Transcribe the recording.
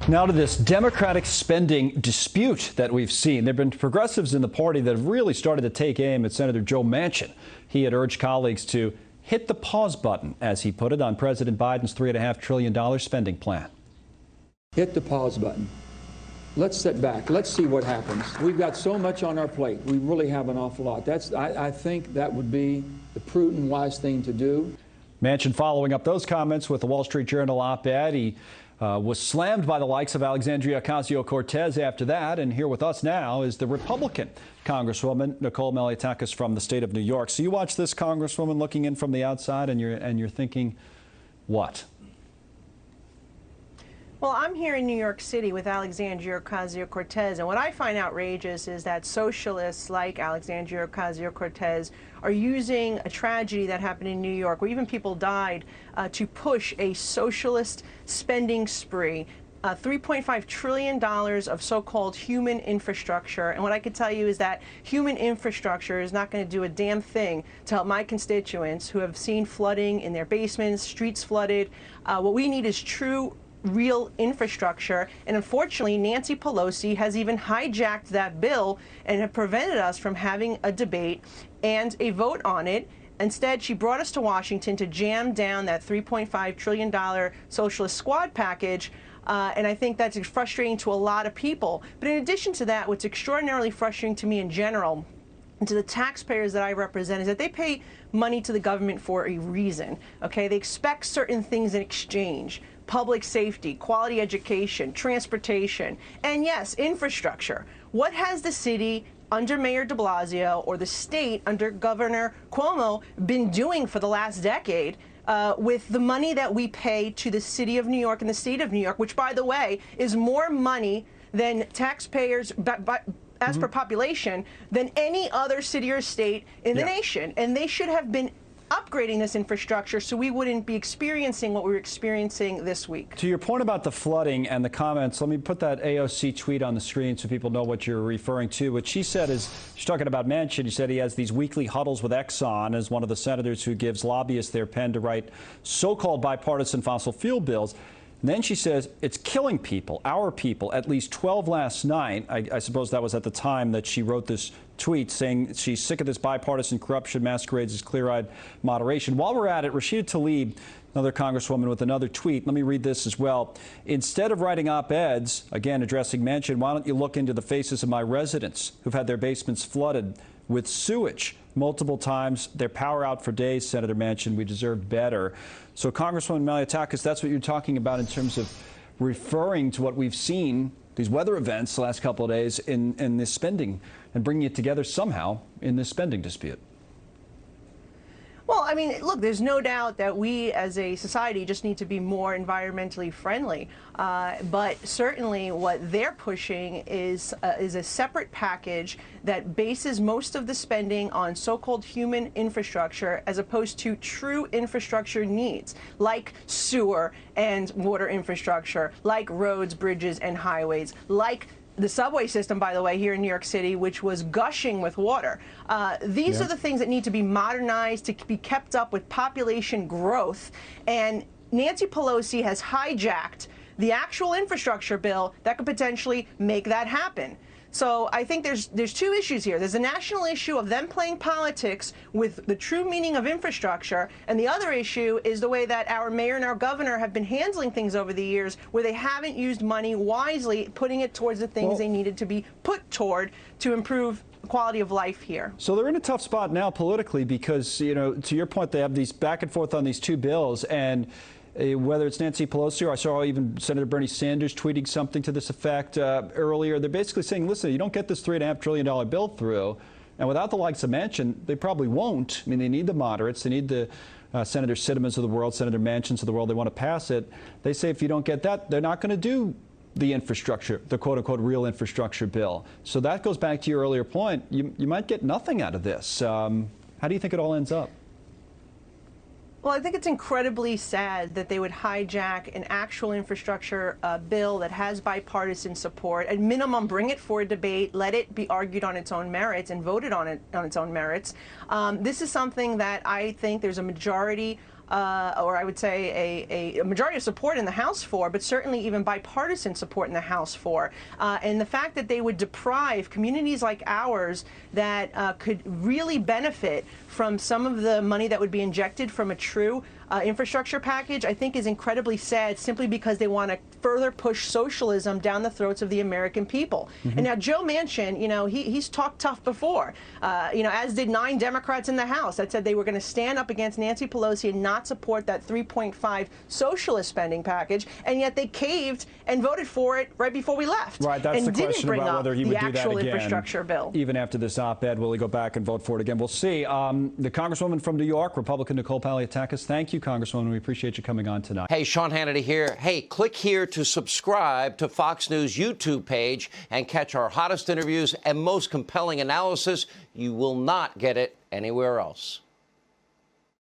Now to this Democratic spending dispute that we've seen. There have been progressives in the party that have really started to take aim at Senator Joe Manchin. He had urged colleagues to hit the pause button, as he put it, on President Biden's $3.5 trillion spending plan. Hit the pause button. Let's sit back. Let's see what happens. We've got so much on our plate. We really have an awful lot. I think that would be the prudent, wise thing to do. Manchin following up those comments with the Wall Street Journal op-ed. He was slammed by the likes of Alexandria Ocasio-Cortez after that. And here with us now is the Republican Congresswoman Nicole Malliotakis from the state of New York. So you watch this Congresswoman looking in from the outside and you're thinking, what? Well, I'm here in New York City with Alexandria Ocasio-Cortez, and what I find outrageous is that socialists like Alexandria Ocasio-Cortez are using a tragedy that happened in New York, where even people died, to push a socialist spending spree. $3.5 trillion of so-called human infrastructure. And what I can tell you is that human infrastructure is not going to do a damn thing to help my constituents who have seen flooding in their basements, streets flooded. What we need is true real infrastructure, and unfortunately Nancy Pelosi has even hijacked that bill and have prevented us from having a debate and a vote on it. Instead, she brought us to Washington to jam down that $3.5 trillion socialist squad package, and I think that's frustrating to a lot of people. But in addition to that, what's extraordinarily frustrating to me in general and to the taxpayers that I represent is that they pay money to the government for a reason, okay? They expect certain things in exchange: public safety, quality education, transportation, and yes, infrastructure. What has the city under Mayor de Blasio or the state under Governor Cuomo been doing for the last decade with the money that we pay to the city of New York and the state of New York, which, by the way, is more money than taxpayers as per population than any other city or state in the nation? And they should have been upgrading this infrastructure so we wouldn't be experiencing what we're experiencing this week. To your point about the flooding and the comments, let me put that AOC tweet on the screen so people know what you're referring to. What she said is, she's talking about Manchin. She said he has these weekly huddles with Exxon as one of the senators who gives lobbyists their pen to write so-called bipartisan fossil fuel bills. And then she says, it's killing people, our people, at least 12 last night. I suppose that was at the time that she wrote this tweet saying she's sick of this bipartisan corruption masquerades as clear-eyed moderation. While we're at it, Rashida Tlaib, another congresswoman, with another tweet. Let me read this as well. Instead of writing op-eds, again addressing Manchin, why don't you look into the faces of my residents who've had their basements flooded with sewage multiple times, their power out for days? Senator Manchin, we deserve better. So Congresswoman Malliotakis, that's what you're talking about in terms of referring to what we've seen, these weather events the last couple of days in this spending, and bringing it together somehow in this spending dispute. Well, I mean, look, there's no doubt that we as a society just need to be more environmentally friendly. But certainly what they're pushing is a separate package that bases most of the spending on so-called human infrastructure as opposed to true infrastructure needs, like sewer and water infrastructure, like roads, bridges, and highways, like the subway system, by the way, here in New York City, which was gushing with water. These are the things that need to be modernized to be kept up with population growth. And Nancy Pelosi has hijacked the actual infrastructure bill that could potentially make that happen. So I think there's two issues here. There's a national issue of them playing politics with the true meaning of infrastructure, and the other issue is the way that our mayor and our governor have been handling things over the years, where they haven't used money wisely, putting it towards the things they needed to be put toward to improve quality of life here. So they're in a tough spot now politically because, you know, to your point, they have these back and forth on these two bills, and whether it's Nancy Pelosi or I saw even Senator Bernie Sanders tweeting something to this effect earlier, they're basically saying, listen, you don't get this $3.5 trillion bill through, and without the likes of Manchin, they probably won't. I mean, they need the moderates, they need the Senator Siddemans of the world, Senator Manchins of the world. They want to pass it. They say if you don't get that, they're not going to do the infrastructure, the quote-unquote real infrastructure bill. So that goes back to your earlier point. You might get nothing out of this. How do you think it all ends up? Well, I think it's incredibly sad that they would hijack an actual infrastructure bill that has bipartisan support. At minimum, bring it for a debate, let it be argued on its own merits and voted on its own merits. This is something that I think there's a majority or I would say a majority of support in the House for, but certainly even bipartisan support in the House for. And the fact that they would deprive communities like ours that could really benefit from some of the money that would be injected from a true infrastructure package, I think is incredibly sad, simply because they want to further push socialism down the throats of the American people. And now Joe Manchin, you know, he's talked tough before, you know, as did 9 Democrats in the House that said they were going to stand up against Nancy Pelosi and not support that $3.5 socialist spending package, and yet they caved and voted for it right before we left. Right, that's and the question bring about up whether he the would do that actual again. infrastructure bill. Even after this op-ed, will he go back and vote for it again? We'll see. The Congresswoman from New York, Republican Nicole Malliotakis, thank you, Congresswoman. We appreciate you coming on tonight. Hey, Sean Hannity here. Hey, click here to subscribe to Fox News YouTube page and catch our hottest interviews and most compelling analysis. You will not get it anywhere else.